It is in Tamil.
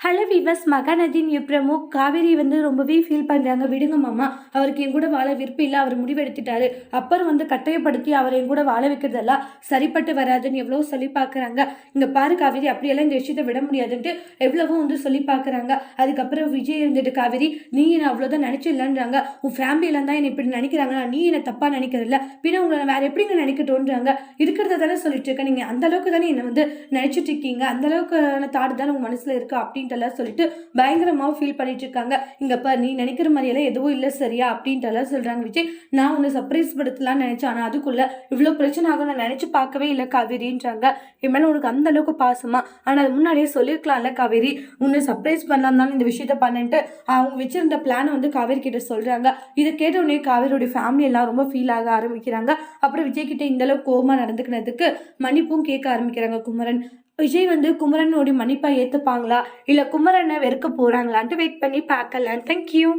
ஹலோ வீவர்ஸ், மகாநதியின் பிரமு காவேரி ரொம்பவே ஃபீல் பண்ணுறாங்க. விடுங்க மாமா, அவருக்கு என் கூட வாழ விருப்பம் இல்லை, அவர் முடிவெடுத்துட்டாரு. அப்புறம் கட்டாயப்படுத்தி அவரை என் கூட வாழ வைக்கிறதெல்லாம் சரிப்பட்டு வராதுன்னு எவ்வளோ சொல்லி பார்க்குறாங்க. இங்கே பாரு காவேரி, அப்படியெல்லாம் இந்த விஷயத்தை விட முடியாதுன்ட்டு எவ்வளவோ சொல்லி பார்க்குறாங்க. அதுக்கப்புறம் விஜய் இருந்துட்டு, காவேரி நீ என்னை அவ்வளோதான் நினச்சிடலான்றாங்க. உன் ஃபேமிலியில தான் என்னை இப்படி நினைக்கிறாங்க, நீ என்னை தப்பாக நினைக்கிறதில்ல, பின்ன உங்களை வேறு எப்படிங்க நினைக்கட்டோன்றாங்க. இருக்கிறத தானே சொல்லிட்டு இருக்கேன், நீங்கள் அந்த அளவுக்கு தானே என்னை நினச்சிட்டு இருக்கீங்க, அந்த அளவுக்கு தாடு தானே உங்கள் மனசில் இருக்கா அப்படின்ட்டு சொல்லிட்டு பயங்கரமாக ஃபீல் பண்ணிட்டு இருக்காங்க. இங்க பாரு, நீ நினைக்கிற மாதிரியெல்லாம் எதுவும் இல்லை சரியா அப்படின்ட்டு சொல்றாங்க. விஜய், நான் உன்னை சர்ப்ரைஸ் படுத்தலாம்னு நினைச்சேன், ஆனால் அதுக்குள்ள இவ்வளோ பிரச்சனை ஆகும் நான் நினைச்சு பார்க்கவே இல்லை காவேரின்றாங்க. என் மேலே உனக்கு அந்த அளவுக்கு பாசமா, ஆனால் அது முன்னாடியே சொல்லியிருக்கலாம்ல காவேரி, உன்னை சர்ப்ரைஸ் பண்ணலாம் தான் இந்த விஷயத்த பண்ணிட்டு அவங்க வச்சிருந்த பிளானை காவேரி கிட்ட சொல்றாங்க. இதை கேட்ட உடனே காவேரியோட ஃபேமிலி எல்லாம் ரொம்ப ஃபீல் ஆக ஆரம்பிக்கிறாங்க. அப்புறம் விஜய் கிட்ட இந்த அளவுக்கு கோபமா நடந்துக்கினதுக்கு மன்னிப்பும் கேட்க ஆரம்பிக்கிறாங்க குமரன். விஜய் குமரனோட மன்னிப்பா ஏத்துப்பாங்களா இல்ல குமரனை வெறுக்க போறாங்களான்ட்டு வெயிட் பண்ணி பார்க்கலாம். தேங்க்யூ.